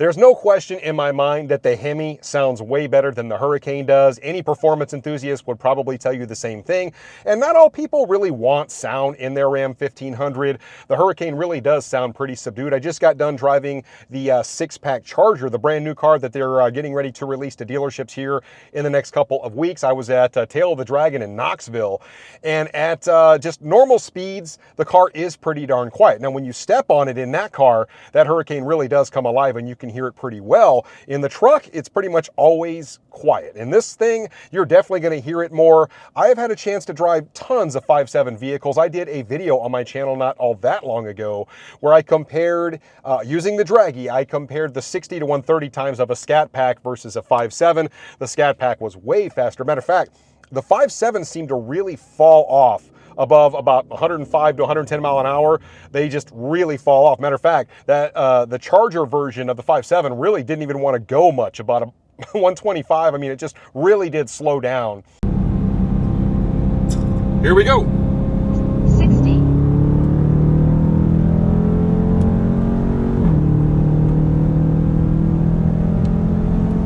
There's no question in my mind that the Hemi sounds way better than the Hurricane does. Any performance enthusiast would probably tell you the same thing. And not all people really want sound in their Ram 1500. The Hurricane really does sound pretty subdued. I just got done driving the six-pack Charger, the brand new car that they're getting ready to release to dealerships here in the next couple of weeks. I was at Tail of the Dragon in Knoxville, and at just normal speeds, the car is pretty darn quiet. Now, when you step on it in that car, that Hurricane really does come alive and you can hear it pretty well. In the truck, it's pretty much always quiet. In this thing, you're definitely going to hear it more. I have had a chance to drive tons of 5.7 vehicles. I did a video on my channel not all that long ago where I compared, using the Draggy, I compared the 60 to 130 times of a Scat Pack versus a 5.7. The Scat Pack was way faster. Matter of fact, the 5.7 seemed to really fall off above about 105 to 110 mile an hour. They just really fall off. Matter of fact, that the Charger version of the 5.7 really didn't even want to go much, about a 125. I mean, it just really did slow down. Here we go. 60.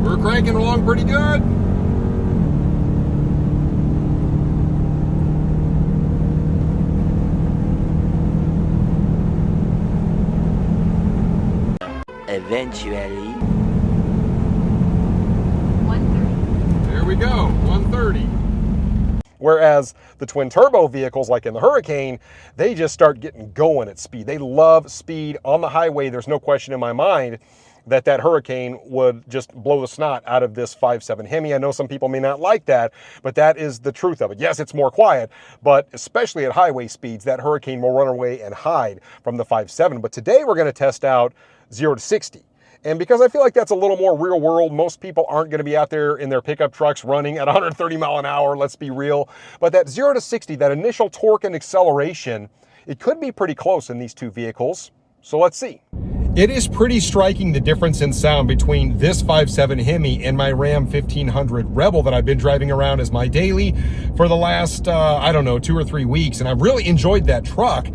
We're cranking along pretty good. Eventually. 130. There we go, 130. Whereas the twin turbo vehicles, like in the Hurricane, they just start getting going at speed. They love speed on the highway. There's no question in my mind that that Hurricane would just blow the snot out of this 5.7 Hemi. I know some people may not like that, but that is the truth of it. Yes, it's more quiet, but especially at highway speeds, that Hurricane will run away and hide from the 5.7. But today we're going to test out 0 to 60. And because I feel like that's a little more real world, most people aren't going to be out there in their pickup trucks running at 130 mile an hour, let's be real. But that 0 to 60, that initial torque and acceleration, it could be pretty close in these two vehicles. So let's see. It is pretty striking the difference in sound between this 5.7 Hemi and my Ram 1500 Rebel that I've been driving around as my daily for the last, I don't know, 2 or 3 weeks. And I've really enjoyed that truck.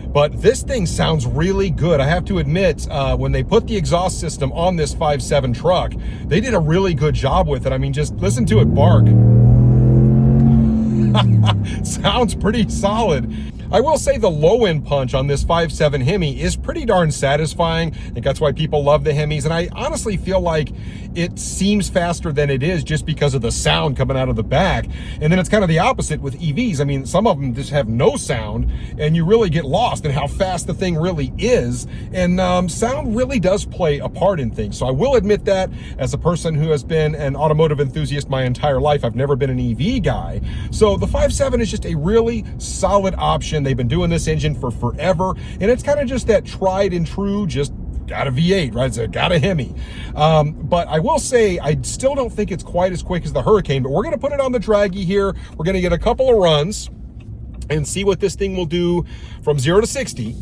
But this thing sounds really good. I have to admit, when they put the exhaust system on this 5.7 truck, they did a really good job with it. I mean, just listen to it bark. Sounds pretty solid. I will say the low end punch on this 5.7 Hemi is pretty darn satisfying. I think that's why people love the Hemis. And I honestly feel like it seems faster than it is just because of the sound coming out of the back. And then it's kind of the opposite with EVs. I mean, some of them just have no sound and you really get lost in how fast the thing really is. And sound really does play a part in things. So I will admit that as a person who has been an automotive enthusiast my entire life, I've never been an EV guy. So the 5.7 is just a really solid option. They've been doing this engine for forever, and it's kind of just that tried and true, just got a V8, right? So got a Hemi. But I will say, I still don't think it's quite as quick as the Hurricane, but we're going to put it on the Draggy here. We're going to get a couple of runs and see what this thing will do from 0 to 60.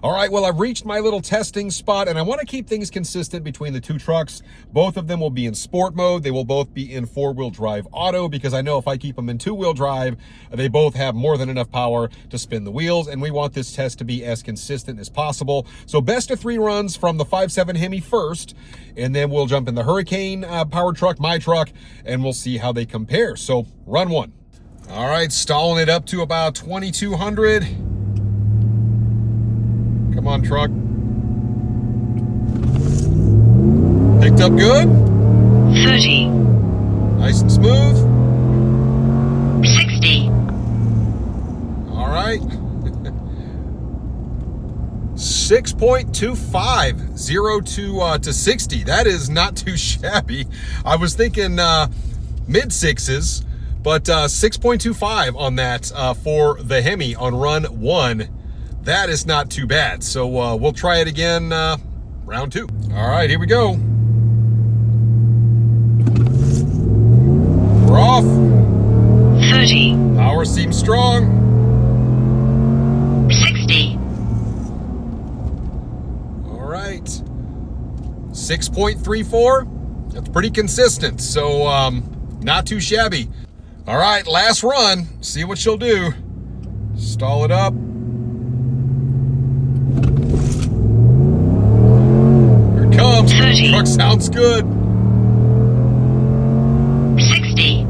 All right, well, I've reached my little testing spot, and I want to keep things consistent between the two trucks. Both of them will be in sport mode. They will both be in 4-wheel drive auto, because I know if I keep them in 2-wheel drive, they both have more than enough power to spin the wheels, and we want this test to be as consistent as possible. So best of 3 runs from the 5.7 Hemi first, and then we'll jump in the Hurricane powered truck, my truck, and we'll see how they compare. So run 1. All right, stalling it up to about 2,200. Come on, truck. Picked up good. 30. Nice and smooth. 60. All right. 6.25, 0 to 60. That is not too shabby. I was thinking mid 6s, but 6.25 on that for the Hemi on run 1. That is not too bad. So we'll try it again, round 2. All right, here we go. We're off. 30. Power seems strong. 60. All right. 6.34. That's pretty consistent. So not too shabby. All right, last run. See what she'll do. Stall it up. Comes. 30. truck sounds good. 60,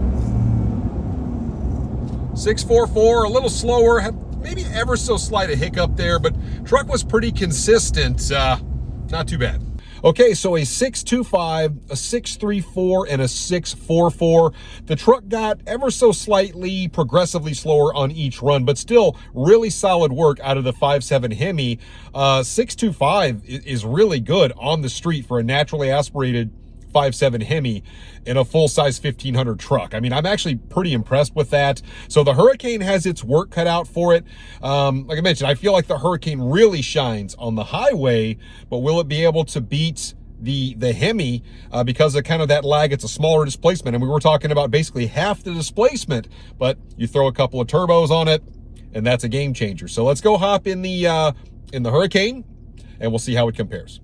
644, a little slower, had maybe ever so slight a hiccup there, but truck was pretty consistent. Not too bad. Okay, so a 625, a 634, and a 644. The truck got ever so slightly progressively slower on each run, but still really solid work out of the 5.7 Hemi. 625 is really good on the street for a naturally aspirated 5.7 Hemi in a full-size 1500 truck. I mean, I'm actually pretty impressed with that. So the Hurricane has its work cut out for it. Like I mentioned, I feel like the Hurricane really shines on the highway, but will it be able to beat the Hemi because of kind of that lag? It's a smaller displacement, and we were talking about basically half the displacement, but you throw a couple of turbos on it, and that's a game changer. So let's go hop in the Hurricane, and we'll see how it compares.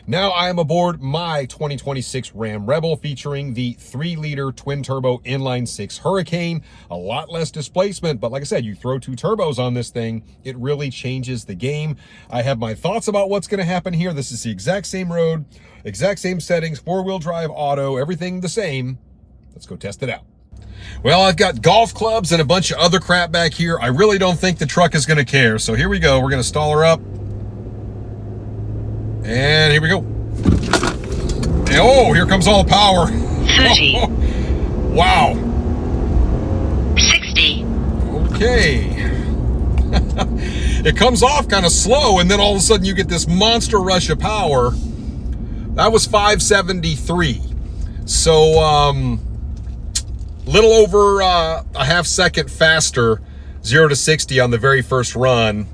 Now I am aboard my 2026 Ram Rebel featuring the 3-liter twin-turbo inline-6 Hurricane. A lot less displacement, but like I said, you throw 2 turbos on this thing, it really changes the game. I have my thoughts about what's going to happen here. This is the exact same road, exact same settings, 4-wheel drive auto, everything the same. Let's go test it out. Well, I've got golf clubs and a bunch of other crap back here. I really don't think the truck is going to care. So here we go. We're going to stall her up. And here we go. And oh, here comes all the power. 30, Wow. 60, Okay. It comes off kind of slow, and then all of a sudden you get this monster rush of power. That was 573. So, little over a half second faster, 0 to 60 on the very first run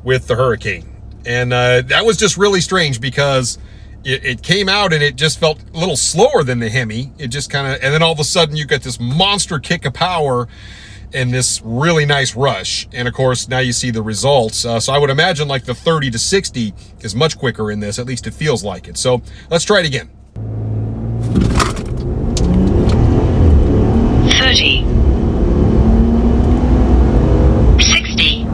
with the Hurricane. And that was just really strange because it came out and it just felt a little slower than the Hemi. It just kind of, and then all of a sudden you get this monster kick of power and this really nice rush. And of course, now you see the results. So I would imagine like the 30 to 60 is much quicker in this. At least it feels like it. So let's try it again. 30, 60,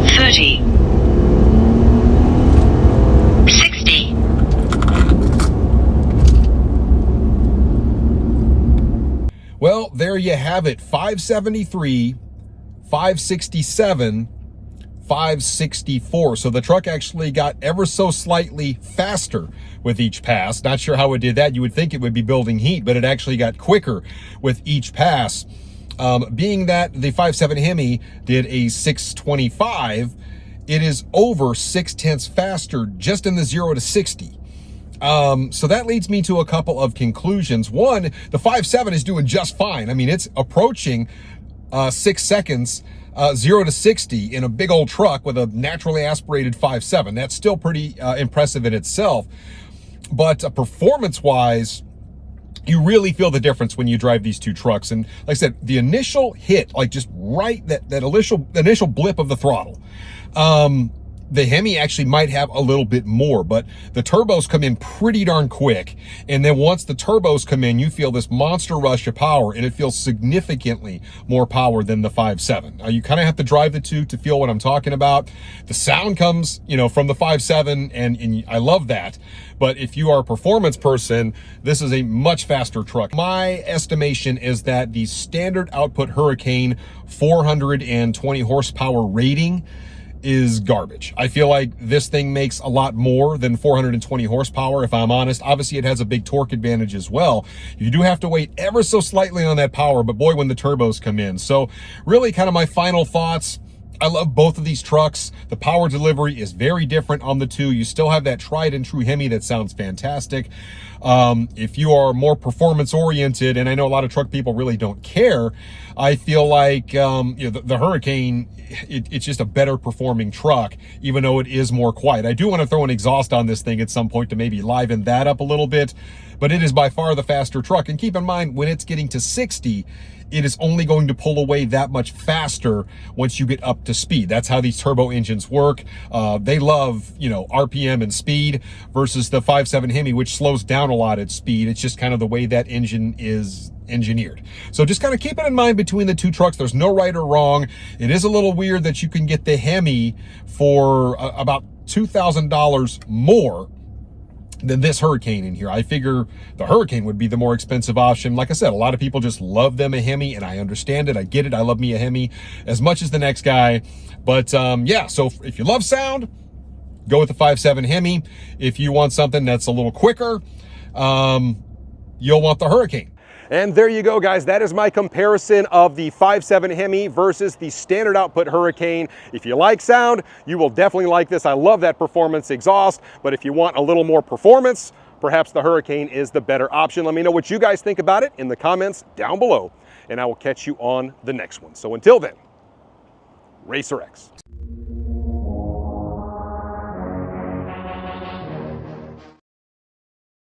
30, 60, Well, there you have it. 573, 567, 564. So the truck actually got ever so slightly faster with each pass. Not sure how it did that. You would think it would be building heat, but it actually got quicker with each pass. Being that the 5.7 Hemi did a 625, it is over 0.6 faster just in the 0 to 60. So that leads me to a couple of conclusions. One, the 5.7 is doing just fine. I mean, it's approaching 6 seconds, 0 to 60 in a big old truck with a naturally aspirated 5.7. That's still pretty impressive in itself. But performance-wise, you really feel the difference when you drive these two trucks. And like I said, the initial hit, like just right, that initial blip of the throttle, the Hemi actually might have a little bit more, but the turbos come in pretty darn quick. And then once the turbos come in, you feel this monster rush of power, and it feels significantly more power than the 5.7. You kind of have to drive the two to feel what I'm talking about. The sound comes, from the 5.7, and I love that. But if you are a performance person, this is a much faster truck. My estimation is that the standard output Hurricane 420 horsepower rating is garbage. I feel like this thing makes a lot more than 420 horsepower, if I'm honest. Obviously, it has a big torque advantage as well. You do have to wait ever so slightly on that power, but boy, when the turbos come in. So really kind of my final thoughts. I love both of these trucks. The power delivery is very different on the two. You still have that tried and true Hemi that sounds fantastic. If you are more performance oriented, and I know a lot of truck people really don't care, I feel like the Hurricane, it's just a better performing truck, even though it is more quiet. I do want to throw an exhaust on this thing at some point to maybe liven that up a little bit, but it is by far the faster truck. And keep in mind, when it's getting to 60, it is only going to pull away that much faster once you get up to speed. That's how these turbo engines work. They love, you know, RPM and speed versus the 5.7 Hemi, which slows down a lot at speed. It's just kind of the way that engine is engineered. So just kind of keep it in mind between the two trucks. There's no right or wrong. It is a little weird that you can get the Hemi for about $2,000 more than this Hurricane in here. I figure the Hurricane would be the more expensive option. Like I said, a lot of people just love them a Hemi, and I understand it. I get it. I love me a Hemi as much as the next guy. But yeah, so if you love sound, go with the 5.7 Hemi. If you want something that's a little quicker, you'll want the Hurricane. And there you go, guys. That is my comparison of the 5.7 Hemi versus the standard output Hurricane. If you like sound, you will definitely like this. I love that performance exhaust, but if you want a little more performance, perhaps the Hurricane is the better option. Let me know what you guys think about it in the comments down below, and I will catch you on the next one. So until then, RacerX.